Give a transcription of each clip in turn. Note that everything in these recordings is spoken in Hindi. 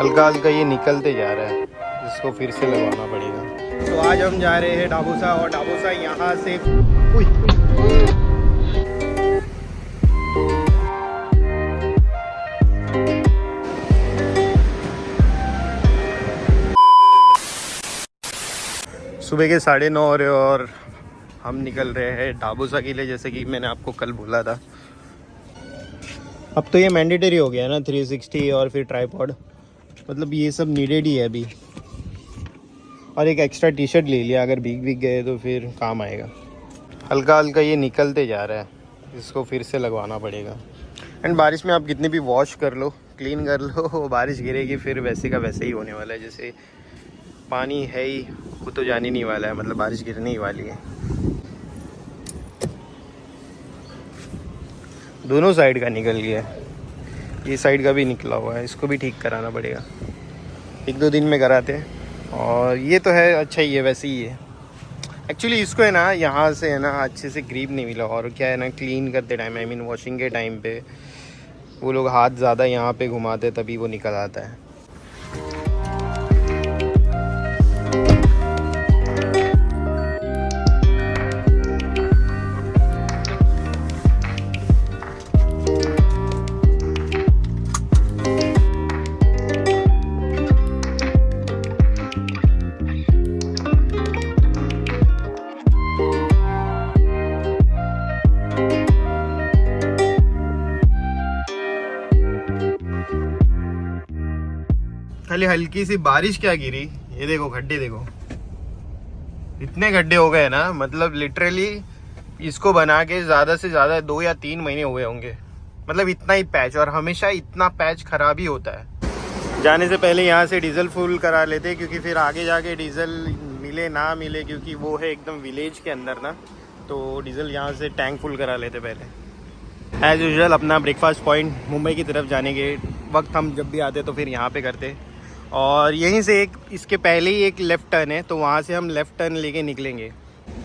हल्का हल्का ये निकलते जा रहा है, इसको फिर से लगवाना पड़ेगा। तो आज हम जा रहे हैं डाबूसा, और डाबूसा यहाँ से सुबह के 9:30 हो रहे और हम निकल रहे हैं डाबूसा के लिए, जैसे कि मैंने आपको कल बोला था। अब तो ये मैंडेटरी हो गया ना, 360 और फिर ट्राइपॉड, मतलब ये सब नीडेड ही है अभी। और एक एक्स्ट्रा टी शर्ट ले लिया, अगर भीग गए तो फिर काम आएगा। हल्का हल्का ये निकलते जा रहा है, इसको फिर से लगवाना पड़ेगा। एंड बारिश में आप कितनी भी वॉश कर लो, क्लीन कर लो, बारिश गिरेगी फिर वैसे का वैसे ही होने वाला है। जैसे पानी है ही, वो तो जाने नहीं वाला है, मतलब बारिश गिरने ही वाली है। दोनों साइड का निकल गया है, ये साइड का भी निकला हुआ है, इसको भी ठीक कराना पड़ेगा। 1-2 दिन में कराते हैं। और ये तो है अच्छा ही है, वैसे ही है। एक्चुअली इसको है ना, यहाँ से है ना अच्छे से ग्रिप नहीं मिला, और क्या है ना, क्लीन करते टाइम, आई मीन वॉशिंग के टाइम पे वो लोग हाथ ज़्यादा यहाँ पे घुमाते, तभी वो निकल आता है। खाली हल्की सी बारिश क्या गिरी, ये देखो गड्ढे देखो, इतने गड्ढे हो गए ना, मतलब लिटरली इसको बना के ज़्यादा से ज़्यादा 2 या 3 महीने हुए होंगे। मतलब इतना ही पैच, और हमेशा इतना पैच खराब ही होता है। जाने से पहले यहाँ से डीजल फुल करा लेते, क्योंकि फिर आगे जाके डीजल मिले ना मिले, क्योंकि वो है एकदम विलेज के अंदर ना, तो डीजल यहाँ से टैंक फुल करा लेते पहले। एज़ यूजुअल अपना ब्रेकफास्ट पॉइंट मुंबई की तरफ जाने के वक्त हम जब भी आते तो फिर यहाँ पे करते, और यहीं से एक इसके पहले ही एक लेफ़्ट टर्न है, तो वहाँ से हम लेफ़्ट टर्न लेके निकलेंगे।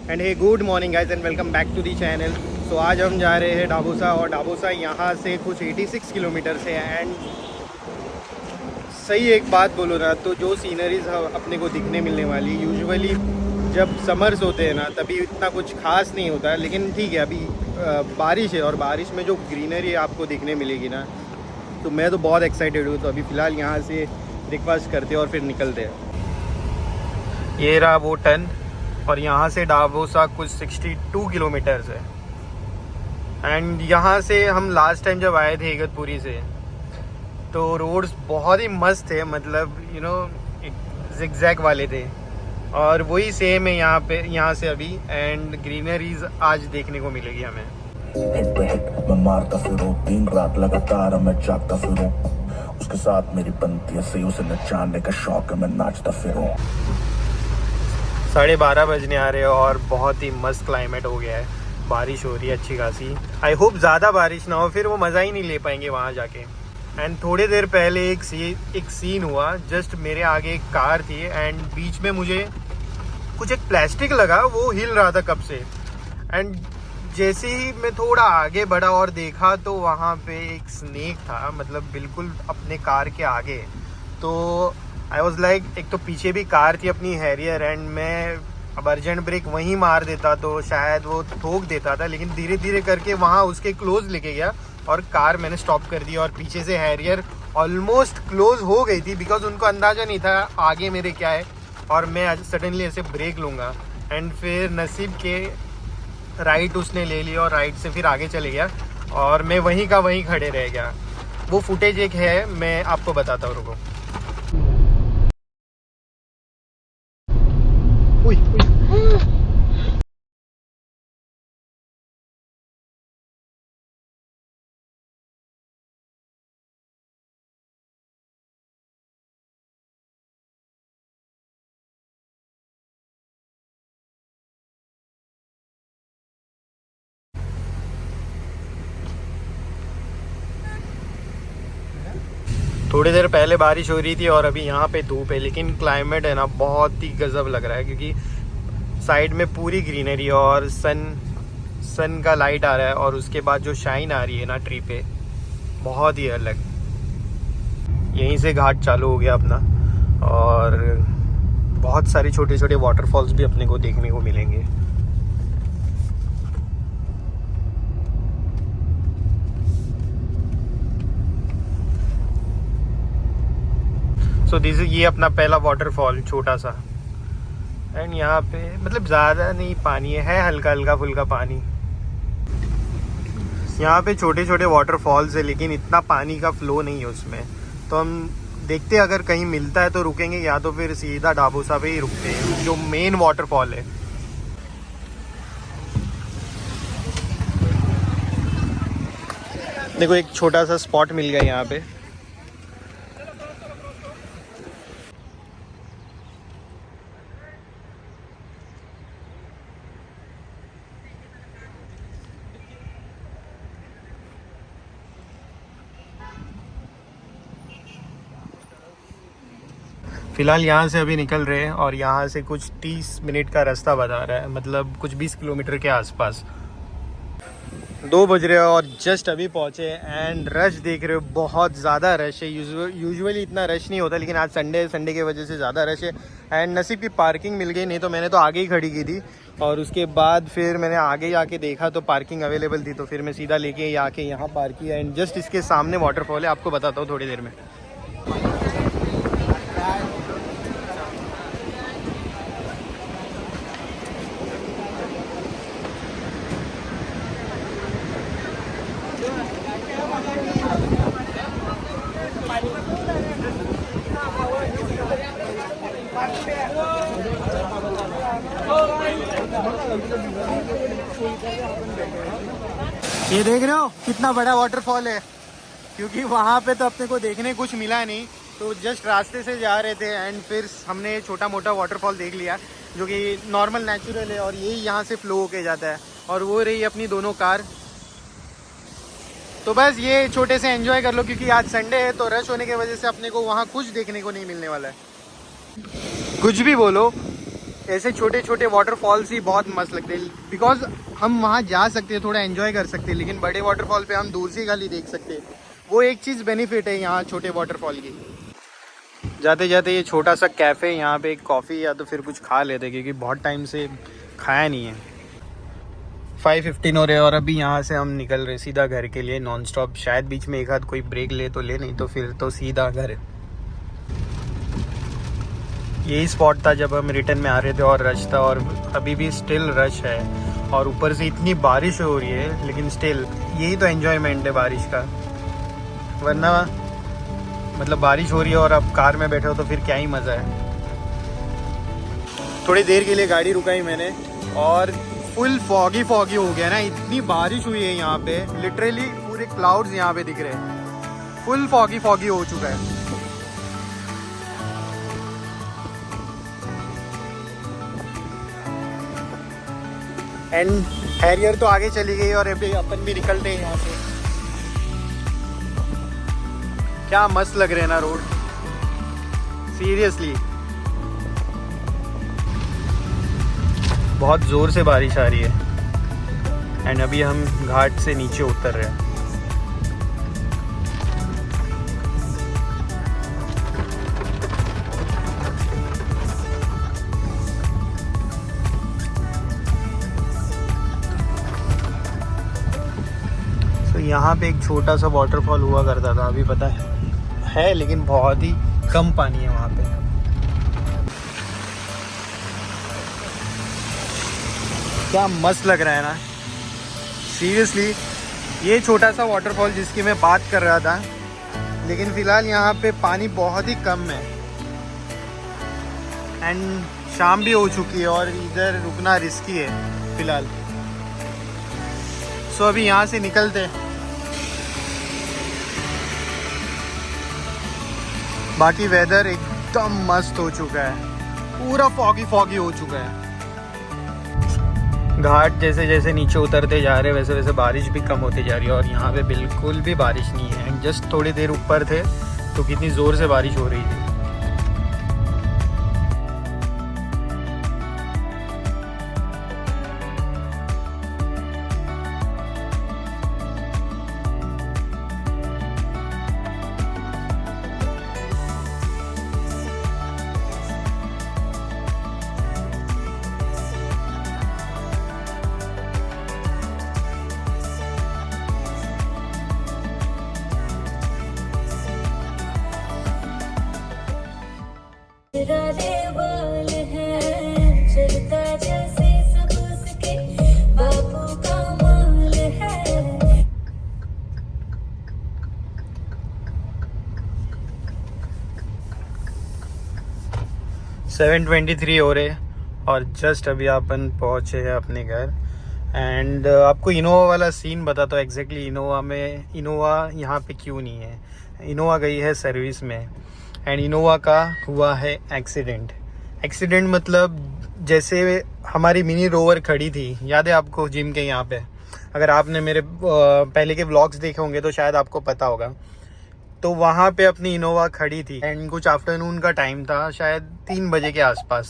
And hey good morning guys and welcome back to the channel. तो आज हम जा रहे हैं डाबूसा, और डाबूसा यहाँ से कुछ 86 किलोमीटर से है। एंड सही एक बात बोलो ना, तो जो सीनरीज अपने को दिखने मिलने वाली, यूजुअली जब समर्स होते हैं ना तभी इतना कुछ खास नहीं होता है, लेकिन ठीक है अभी बारिश है, और बारिश में जो ग्रीनरी आपको दिखने मिलेगी ना, तो मैं तो बहुत एक्साइटेड हूँ। तो अभी फ़िलहाल यहाँ से ब्रेकफास्ट करते और फिर निकलते हैं। ये रहा वो टर्न, और यहाँ से डाबूसा कुछ 62 किलोमीटर्स है। एंड यहाँ से हम लास्ट टाइम जब आए थे इगतपुरी से, तो रोड्स बहुत ही मस्त थे, मतलब यू नो जिगजैग वाले थे, और वही सेम है यहाँ पे, यहाँ से अभी। एंड ग्रीनरीज आज देखने को मिलेगी हमें। हिट पे हिट मैं मारता फिरूं, दिन रात लगातार मैं जागता फिरूं, उसके साथ मेरी बनती है सही, उसे नचाने का शौक है, मैं नाचता फिरूं। 12:30 बजने आ रहे हैं, और बहुत ही मस्त क्लाइमेट हो गया है, बारिश हो रही है अच्छी खासी। आई होप ज़्यादा बारिश ना हो, फिर वो मज़ा ही नहीं ले पाएंगे वहाँ जाके। एंड थोड़ी देर पहले एक सीन हुआ, जस्ट मेरे आगे एक कार थी, एंड बीच में मुझे कुछ एक प्लास्टिक लगा, वो हिल रहा था कब से। एंड जैसे ही मैं थोड़ा आगे बढ़ा और देखा, तो वहाँ पे एक स्नेक था, मतलब बिल्कुल अपने कार के आगे। तो आई वॉज लाइक, एक तो पीछे भी कार थी अपनी हैरियर, एंड मैं अब अर्जेंट ब्रेक वहीं मार देता तो शायद वो ठोक देता था, लेकिन धीरे धीरे करके वहाँ उसके क्लोज लेके गया, और कार मैंने स्टॉप कर दी। और पीछे से हैरियर ऑलमोस्ट क्लोज हो गई थी, बिकॉज उनको अंदाज़ा नहीं था आगे मेरे क्या है, और मैं सडनली ऐसे ब्रेक लूँगा। एंड फिर नसीब के राइट उसने ले लिया, और राइट से फिर आगे चले गया, और मैं वहीं का वहीं खड़े रह गया। वो फुटेज एक है, मैं आपको बताता हूँ, रुको। थोड़ी देर पहले बारिश हो रही थी, और अभी यहाँ पे धूप है, लेकिन क्लाइमेट है ना बहुत ही गजब लग रहा है, क्योंकि साइड में पूरी ग्रीनरी, और सन का लाइट आ रहा है, और उसके बाद जो शाइन आ रही है ना ट्री पे, बहुत ही अलग। यहीं से घाट चालू हो गया अपना, और बहुत सारे छोटे छोटे वाटरफॉल्स भी अपने को देखने को मिलेंगे। सो दिस ये अपना पहला वाटरफॉल छोटा सा, एंड यहाँ पे मतलब ज़्यादा नहीं पानी है, हल्का हल्का फुल्का पानी। यहाँ पे छोटे छोटे वाटरफॉल्स है लेकिन इतना पानी का फ्लो नहीं है उसमें, तो हम देखते हैं अगर कहीं मिलता है तो रुकेंगे, या तो फिर सीधा डाबूसा पे ही रुकते हैं जो मेन वाटरफॉल है। देखो एक छोटा सा स्पॉट मिल गया यहाँ पे। फ़िलहाल यहाँ से अभी निकल रहे हैं और यहाँ से कुछ 30 मिनट का रास्ता बता रहा है, मतलब कुछ 20 किलोमीटर के आसपास। 2 बज रहे हैं और जस्ट अभी पहुँचे, एंड रश देख रहे हो, बहुत ज़्यादा रश है। यूजुअली इतना रश नहीं होता, लेकिन आज संडे की वजह से ज़्यादा रश है। एंड नसीब की पार्किंग मिल गई, नहीं तो मैंने तो आगे ही खड़ी की थी, और उसके बाद फिर मैंने आगे जाके देखा तो पार्किंग अवेलेबल थी, तो फिर मैं सीधा लेके आके यहाँ पार्क किया। एंड जस्ट इसके सामने वाटरफॉल है, आपको बताता हूँ थोड़ी देर में। ये देख रहे हो कितना बड़ा वाटरफॉल है, क्योंकि वहाँ पे तो अपने को देखने कुछ मिला नहीं, तो जस्ट रास्ते से जा रहे थे एंड फिर हमने छोटा मोटा वाटरफॉल देख लिया जो कि नॉर्मल नेचुरल है, और यही यहाँ से फ्लो होके जाता है। और वो रही अपनी दोनों कार। तो बस ये छोटे से एंजॉय कर लो, क्योंकि आज संडे है तो रश होने की वजह से अपने को वहाँ कुछ देखने को नहीं मिलने वाला है। कुछ भी बोलो, ऐसे छोटे छोटे वाटरफॉल्स ही बहुत मस्त लगते हैं, बिकॉज हम वहाँ जा सकते हैं, थोड़ा एंजॉय कर सकते हैं, लेकिन बड़े वाटरफॉल पे हम दूर से खाली देख सकते हैं। वो एक चीज़ बेनिफिट है यहाँ छोटे वाटरफॉल की। जाते जाते ये छोटा सा कैफ़े, यहाँ पे एक कॉफ़ी या तो फिर कुछ खा लेते, क्योंकि बहुत टाइम से खाया नहीं है। 5:15 हो रहे हैं और अभी यहाँ से हम निकल रहे सीधा घर के लिए नॉन स्टॉप। शायद बीच में एक आध कोई ब्रेक ले तो ले, नहीं तो फिर तो सीधा घर। यही स्पॉट था जब हम रिटर्न में आ रहे थे और रश था, और अभी भी स्टिल रश है, और ऊपर से इतनी बारिश हो रही है, लेकिन स्टिल यही तो एंजॉयमेंट है बारिश का। वरना मतलब बारिश हो रही है और अब कार में बैठे हो तो फिर क्या ही मज़ा है। थोड़ी देर के लिए गाड़ी रुकाई मैंने, और फुल फॉगी हो गया ना, इतनी बारिश हुई है यहाँ पे, लिटरली पूरे क्लाउड्स यहाँ पे दिख रहे हैं। फुल फॉगी हो चुका है। एंड हैरियर तो आगे चली गई और अभी अपन भी निकलते हैं यहाँ से। क्या मस्त लग रहे हैं ना रोड, सीरियसली। बहुत ज़ोर से बारिश आ रही है, एंड अभी हम घाट से नीचे उतर रहे हैं। तो यहाँ पे एक छोटा सा वाटरफॉल हुआ करता था, अभी पता है लेकिन बहुत ही कम पानी है वहाँ पे। क्या मस्त लग रहा है ना, सीरियसली। ये छोटा सा वाटरफॉल जिसकी मैं बात कर रहा था, लेकिन फ़िलहाल यहाँ पे पानी बहुत ही कम है, एंड शाम भी हो चुकी है और इधर रुकना रिस्की है फ़िलहाल। सो अभी यहाँ से निकलते हैं। बाकी वेदर एकदम मस्त हो चुका है, पूरा फॉगी हो चुका है। घाट जैसे जैसे नीचे उतरते जा रहे हैं वैसे वैसे बारिश भी कम होती जा रही है, और यहाँ पे बिल्कुल भी बारिश नहीं है। जस्ट थोड़ी देर ऊपर थे तो कितनी ज़ोर से बारिश हो रही थी। राधे बाल है चलता जैसे सब उसके बापू का माल है। 7:23 हो रहे और जस्ट अभी अपन पहुँचे हैं अपने घर। एंड आपको इनोवा वाला सीन बताता हूँ एग्जैक्टली इनोवा यहाँ पे क्यों नहीं है। इनोवा गई है सर्विस में एंड इनोवा का हुआ है एक्सीडेंट मतलब जैसे हमारी मिनी रोवर खड़ी थी, याद है आपको, जिम के यहाँ पे। अगर आपने मेरे पहले के व्लॉग्स देखे होंगे तो शायद आपको पता होगा। तो वहाँ पे अपनी इनोवा खड़ी थी एंड कुछ आफ्टरनून का टाइम था, शायद 3 बजे के आसपास,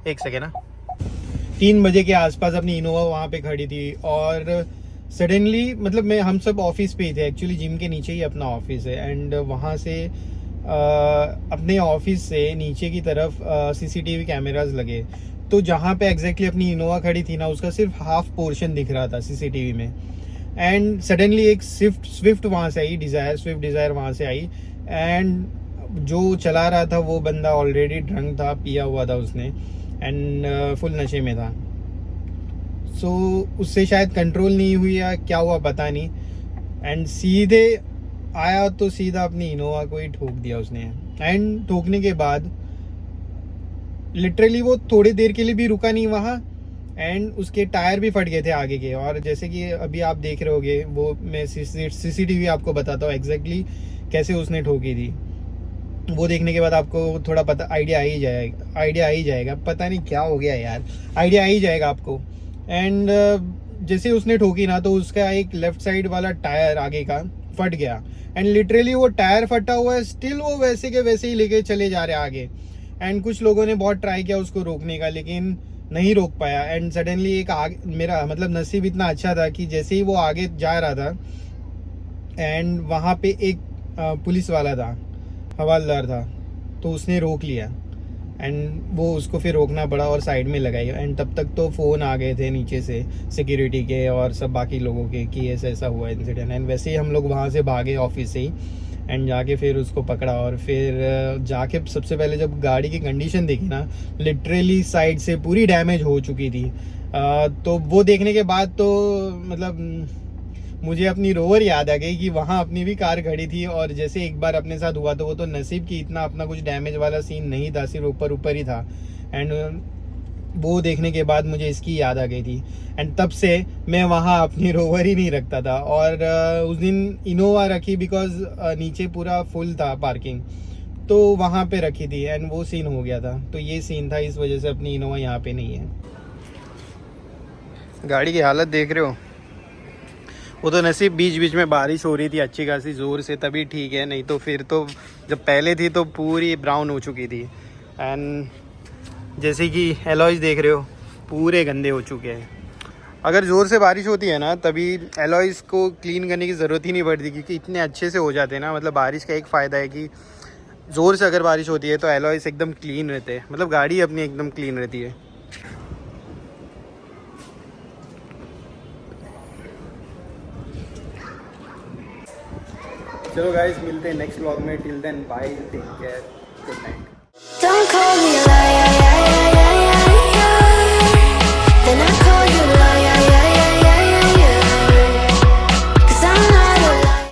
1 सेकेंड ना, 3 बजे के आसपास अपनी इनोवा वहाँ पे खड़ी थी। और सडनली मतलब हम सब ऑफिस पे ही थे, एक्चुअली जिम के नीचे ही अपना ऑफिस है। एंड वहाँ से अपने ऑफिस से नीचे की तरफ सीसीटीवी कैमरास लगे। तो जहाँ पे एग्जैक्टली अपनी इनोवा खड़ी थी ना, उसका सिर्फ हाफ पोर्शन दिख रहा था सीसीटीवी में। एंड सडनली एक स्विफ्ट वहाँ से आई, स्विफ्ट डिज़ायर वहाँ से आई। एंड जो चला रहा था वो बंदा ऑलरेडी ड्रंक था, पिया हुआ था उसने एंड फुल नशे में था। सो उससे शायद कंट्रोल नहीं हुई या क्या हुआ पता नहीं। एंड सीधे आया तो सीधा अपनी इनोवा को ही ठोक दिया उसने। एंड ठोकने के बाद लिटरली वो थोड़ी देर के लिए भी रुका नहीं वहाँ एंड उसके टायर भी फट गए थे आगे के। और जैसे कि अभी आप देख रहे होगे, वो मैं सीसीटीवी आपको बताता हूँ एग्जैक्टली कैसे उसने ठोकी थी। वो देखने के बाद आपको थोड़ा पता आइडिया आ ही जाएगा। पता नहीं क्या हो गया यार, आइडिया आ ही जाएगा आपको। एंड जैसे उसने ठोकी ना, तो उसका एक लेफ्ट साइड वाला टायर आगे का फट गया। एंड लिटरली वो टायर फटा हुआ है, स्टिल वो वैसे के वैसे ही लेके चले जा रहे हैं आगे। एंड कुछ लोगों ने बहुत ट्राई किया उसको रोकने का, लेकिन नहीं रोक पाया। एंड सडनली एक मेरा मतलब नसीब इतना अच्छा था कि जैसे ही वो आगे जा रहा था एंड वहाँ पे एक पुलिस वाला था, हवालदार था, तो उसने रोक लिया। एंड वो उसको फिर रोकना पड़ा और साइड में लगाई। एंड तब तक तो फ़ोन आ गए थे नीचे से सिक्योरिटी के और सब बाकी लोगों के कि ऐसा हुआ इंसिडेंट। एंड वैसे ही हम लोग वहाँ से भागे ऑफिस से ही एंड जाके फिर उसको पकड़ा। और फिर जाके सबसे पहले जब गाड़ी की कंडीशन देखी ना, लिटरली साइड से पूरी डैमेज हो चुकी थी। तो वो देखने के बाद तो मतलब मुझे अपनी रोवर याद आ गई कि वहाँ अपनी भी कार खड़ी थी और जैसे एक बार अपने साथ हुआ तो वो तो नसीब की इतना अपना कुछ डैमेज वाला सीन नहीं था, सिर्फ ऊपर ही था। एंड वो देखने के बाद मुझे इसकी याद आ गई थी। एंड तब से मैं वहाँ अपनी रोवर ही नहीं रखता था। और उस दिन इनोवा रखी बिकॉज नीचे पूरा फुल था पार्किंग, तो वहाँ पे रखी थी एंड वो सीन हो गया था। तो ये सीन था, इस वजह से अपनी इनोवा यहाँ पे नहीं है। गाड़ी की हालत देख रहे हो, वो तो नसीब बीच में बारिश हो रही थी अच्छी खासी ज़ोर से, तभी ठीक है, नहीं तो फिर तो जब पहले थी तो पूरी ब्राउन हो चुकी थी। एंड जैसे कि एलॉयज़ देख रहे हो पूरे गंदे हो चुके हैं। अगर ज़ोर से बारिश होती है ना, तभी एलॉयज़ को क्लीन करने की ज़रूरत ही नहीं पड़ती, क्योंकि इतने अच्छे से हो जाते हैं ना। मतलब बारिश का एक फ़ायदा है कि ज़ोर से अगर बारिश होती है तो एलॉयज़ एकदम क्लीन रहते हैं, मतलब गाड़ी अपनी एकदम क्लीन रहती है। चलो गाइस, मिलते हैं नेक्स्ट व्लॉग में। Till then bye, take care, good night.